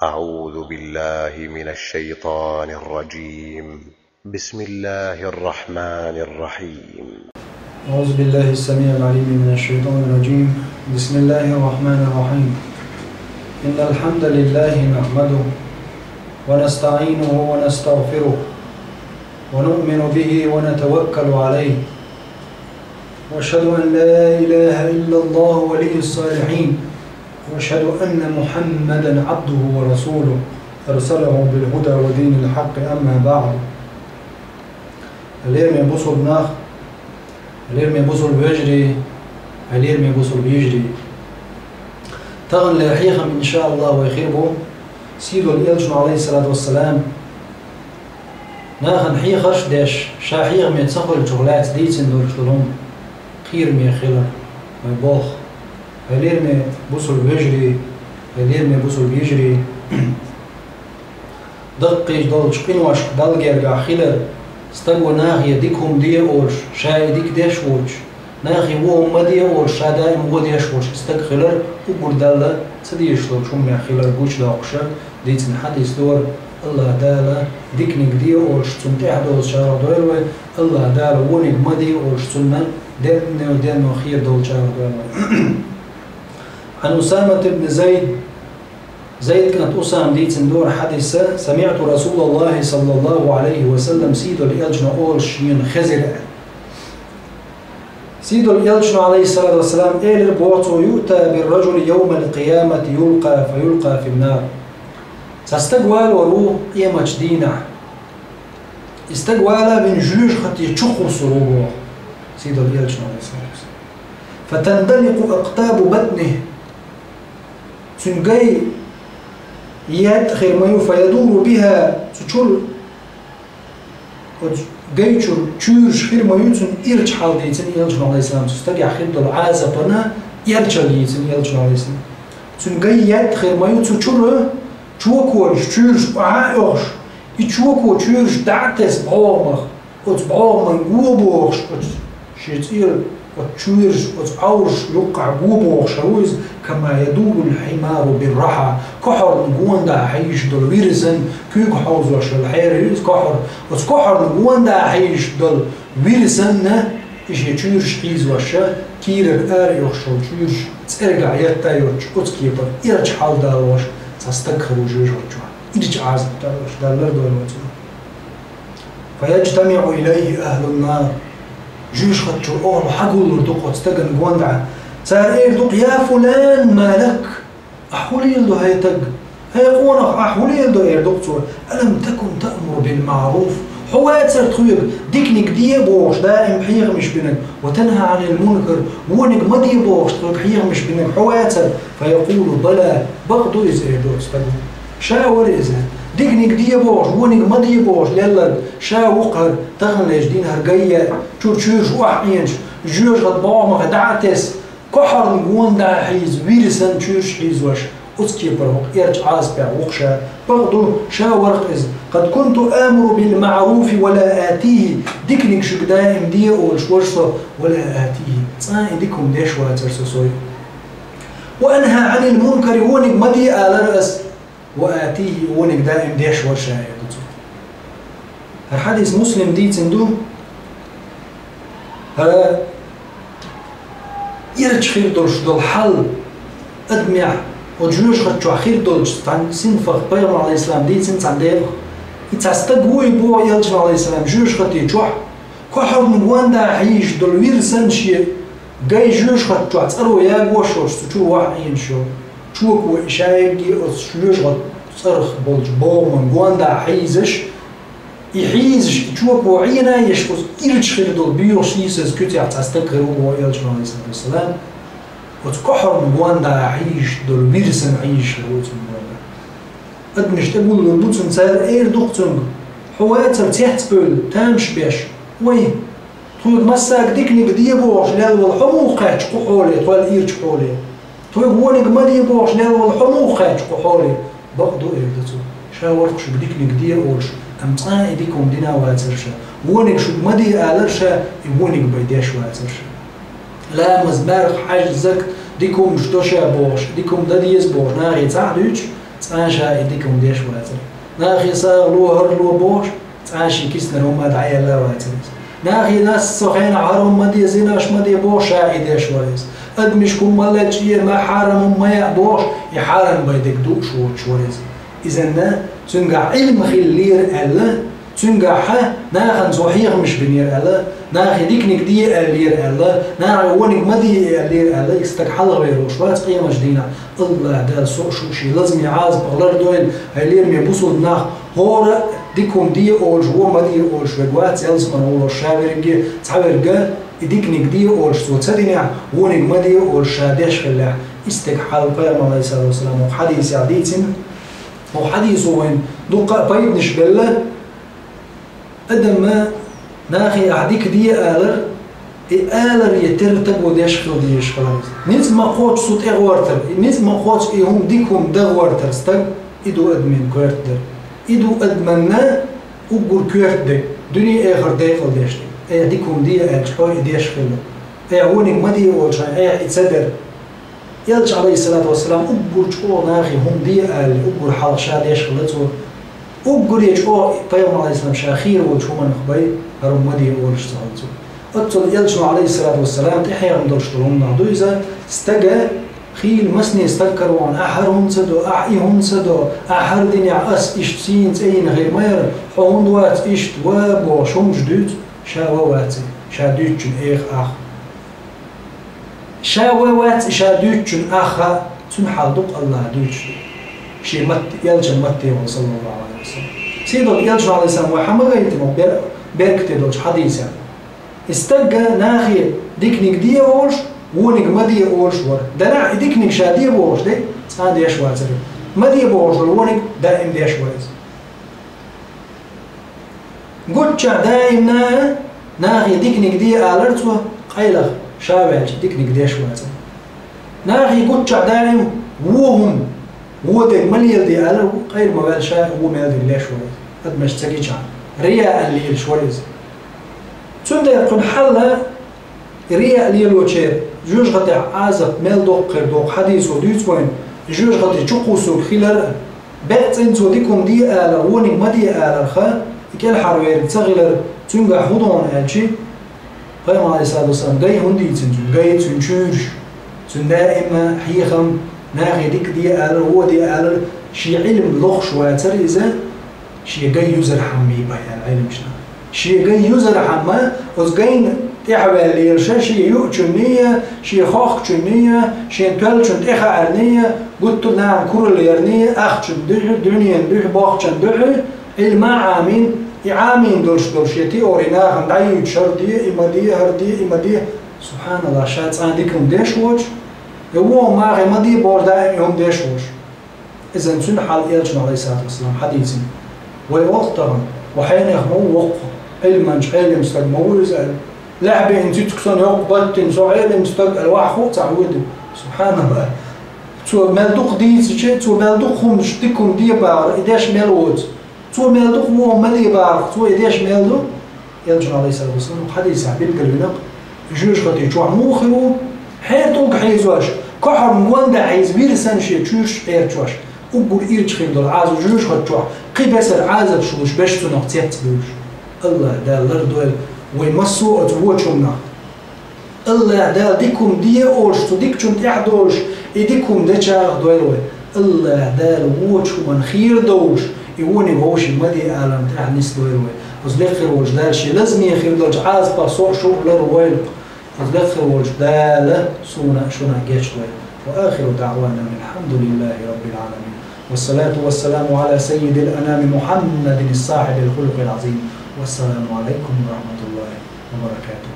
أعوذ بالله من الشيطان الرجيم. بسم الله الرحمن الرحيم. أعوذ بالله السميع العليم من الشيطان الرجيم. بسم الله الرحمن الرحيم. إن الحمد لله نحمده ونستعينه ونستغفره ونؤمن به ونتوكل عليه، وأشهد أن لا إله إلا الله ولي الصالحين، وأشهد أن محمدا عبده ورسوله أرسله بالهدى ودين الحق. أما بعد، الليل من بصر ناخ، الليل من بصر بيجري، الليل من بصر بيجري تغن لحيخم إن شاء الله ويخيربه سيدو الإلشن عليه الصلاة والسلام ناخن حيخش داش شاحيغ من تسخل الجغلات ديتن دور شلوم خير من خيلر من بوخ. الليل من بصر بيجري، الليل من بصر بيجري دقيش دول شقينوش دل جرجع خيلر استقوى ناخي ديكهم دي أورش شاي ديك ديش ورش ناخي وهم ما دي أورش شادا إم ودي أشورش استق خيلر وبردالة تديش لو شو من خيلر بوش لاقشة ديتن حديث دور الله دالا ديكنيك دي أورش تنتح دول شارع دولوي الله دالا ونيك ما دي أورش تنن دين ودين خير دول شارع دولوي. عن أسامة بن زيد كانت أسام ديتن دور حديثة سمعت رسول الله صلى الله عليه وسلم سيدو الإلجن أولش ينخزر سيدو الإلجن عليه الصلاة والسلام إيلر بوطو يؤتى بالرجل يوم القيامة فيلقى في النار. ساستقوال ورو إيماج دينا استقوالا من جوج خط يتشخر سروبه سيدو الإلجن عليه الصلاة والسلام فتندلق أقطاب بطنه سنجي يدخل ما فيدور بها تشول جيتشور تشورش خير ما يوتن إيرج حال ديتن يلجن عليه السلام تستجع خير دل عازبنا يرجع ديتن يلجن عليه السلام سنجي يدخل ما يوتن تشول تشوكورش تشورش عايش يتشوكو تشورش دعتس بعمر وتبعمر جوبوش شيتير وتشورش وتعورش يقع جوبوش رويز كما يدور الحمار بالرحى كحر نقوندا حيش دول ويرسن كيك حوز وش الحير كحر وتكحر نقوندا حيش دول ويرسن إيش يتشورش حيز وشة كير الآر يخشل تشورش ترجع يتا يرج وتكيبر يرج حال دالوش تستكخر وجوج وجوه يرج عازب دالوش دالر دول وجوه فيجتمع إليه أهل النار جوج خدشو أوه حقول لردوق وتستقن نقوندا صار إيردوق يا فلان مالك أحولي يلدو هيتق هيقونك أحولي يلدو إيردوق صور ألم تكن تأمر بالمعروف حوات صار تخيب ديكنك دي بوش دائم حيغ مش بينك وتنهى عن المنكر وونك ما دي بوش حيغ مش بينك حوات صار فيقول بلا بغضو إذا إيردوق استقن شاور إذا ديكنك دي بوش وونك ما دي بوش ليلك شا وقهر تغنى جدين هرقية تشورش وحينش جوج غد باوما غدعتس كحر نقون دا حيز ويرسن تشورش حيز وش أسكي برهق إرج عازبع وقشا بغضو شا ورقز قد كنت آمر بالمعروف ولا آتيه ديكنك شك دائم دي أولش ورصة ولا آتيه صاين ديكم ديش واتر سوسوي وأنهى عن المنكر ونك مدي آل رأس وآتيه ونك دائم ديش ورشا الحديث مسلم دي تندو يرج خير دولش دول حل أدمع وجوش خدشو خير دولش تان سنفخ بيغم عليه السلام دي سنت دير يتستقوي بو يلجن عليه السلام جوش خدي جوح كحر من واندا حيش دول ويرسن شي جاي جوش خدشو تسألو يا وشوش تشو واحين شو تشوكو شايدي جوش خد صرخ بولج بو من واندا حيزش يحيزش يشوفوا عينا يشوف إيرج خير دول بيوش يسز كتير تستقر هو يلجن عليه الصلاة والسلام وتكحر نبوان دا عيش دول بيرسن عيش روتن بولا أدمش تقول له بوتن سار إير دكتن حوات تحت بول تامش بيش وين تويق مساك ديكنيك ديبوش لال والحموقات قحولي طوال إيرج حولي تويق وونيك ما ديبوش لال والحموقات قحولي بقدو إير دتو شاورقش بديكنيك ديبوش أم تصاعي ديكم دينا واترشا وونك شو مدي آلرشا يونك بيديش واترشا لا مزبارق حاج زك ديكم شتوشا بوش ديكم داديز بوش ناغي تعدوش تعاشا يديكم ديش واتر ناخي صار لو هر لو بوش تعاشي كيسنا هم دعي الله واتر ناخي ناس سخين عرم مدي زيناش مدي بوش عيدش واتر أدمشكم ملتشية ما حرم ما يعبوش يحرم بيدك دوش وشوريز إذا تنقع علم خلير ألا تنقع ناخن صحيح مش بنير ألا ناخي ديك نقدي ألير ألا ناخي ونق مدي ألير ألا يستقحل غيره شوات قيمة جدينا الله ده سوء شوشي لازم يعاز بغلر دوين هيلير ميبوسو الناخ هور ديكم دي أولش هو مدي أولش وقوات يلزمن أولش شاورجي تعبرجي يديك نقدي أولش وتصدقني ونق مدي أولش شادش خلاه استقحل قيمة عليه الصلاة والسلام وحديث عديتين وحديث وين دوقا بيد نشبله أدم ما ناخي أعديك دي آلر آلر يترتب وديش خل ديش خلاص نيز ما خوش صوت إغوارتر نيز ما خوش إيهم ديكم دغوارتر استق إدو أدمن كورتر إدو أدمنا أقول كورتر دنيا آخر داخل ديش أي ديكم دي أجحوي ديش خل أي عونك ما دي أول شيء أي يتصدر يلج عليه الصلاة والسلام أقول شو ناخي هم دي آل أقول حلشة ديش خلته أقول يجوا بيوم عليه السلام شاخير وشو من خبي هرم مدي أولش صارتو أتصل يلجوا عليه الصلاة والسلام تحيا من درشتهم نعدو إذا استجى خيل مسني استذكروا عن أحرهم صدو أحيهم صدو أحر دنيا أس إشتسين أين غير مير حون وات إشت وابو شوم جدود شاواتي شادوتشن إيخ أخ شاوات شادوتشن أخا تنحضق الله دوتش شيء مت يلجا متى صلى الله عليه وسلم سيدو يلجا عليه السلام وحما غيتمو بيركتي دوش حديثا استجا ناخي ديكنيك دي أولش ونيك مدي أولش ور دنا ديكنيك شادي أولش دي سان دي أشوازر مدي أولش ونيك دائم دي أشواز قدشا دائم ناخي ديكنيك دي آلرتو قيلخ شاوالش ديكنيك دي أشوازر ناخي قدشا دائم وهم وده مليل دي على غير مبال شاء هو مال دي ليش شوي قد مش تجي جان رياء اللي شويز تunda يكون حلا رياء اللي لوشير جوج قطع عازب مال دوقر دوق حديث وديت وين جوج قطع تقوسو خلال بيتين توديكم دي على وني مدي على الخا كل حروير تغلر تنجح هضون ألشي قيم عليه الصلاة والسلام جاي هندي تنجو جاي تنشورش تندائما حيخم ناخي ديك دي آلر هو دي آلر شي علم لغ شواتر إذا شي جاي يوزر حمي بيان علم شنا شي جاي يوزر حما وز جاين تحوال ليرشا شي يؤجنية شي خاخ جنية شي انتوال جنت إخا عرنية قلت نعم كور ليرنية أخ جندوح دنيا ندوح باخ جندوح علما عامين عامين دولش يتي أورينا خندعي يتشار دي إما دي هر دي إما دي سبحان الله شات عندكم ديش وجه هو ما غير مدي بوردا يوم ديشوش إذا نسون حال إلجنا عليه الصلاة والسلام حديث ويوقتهم وحين يخمو وقف علما علم استقمو يسأل لعبة انتي تكسون يوقبت تنسو علم استقل واحد تعود سبحان الله تو مالدوق دي سيشي تو مالدوق خمش ديكم دي بار إداش مالوت تو مالدوق مو مالي بار تو إداش مالدوق إلجنا عليه الصلاة والسلام حديث عبيل قلبنا جوش خطي جوع موخرو حياتك حيزواش كحر مواندا حيز بيرسان شيء تشوش إيرتواش وقول إيرتش خيم دول عازو جوش خطوح قي بسر عازب شوش باش تنقطيت بوش الله دا لردول ويمسو أتووشونا الله دا ديكم دي أولش تو ديك چونت إحدوش إديكم دا چاق دويلوي الله دا لووشو من خير دوش يوني بوشي مدي آلام تحنيس دويلوي وزليخر وش دالشي لازم يخير دوش عازبا صوح شوح لرويل وزليخر وش دالة سونا شونا جيشوي وآخر دعوانا الحمد لله رب العالمين والصلاة والسلام على سيد الأنام محمد الصاحب الخلق العظيم والسلام عليكم ورحمة الله وبركاته.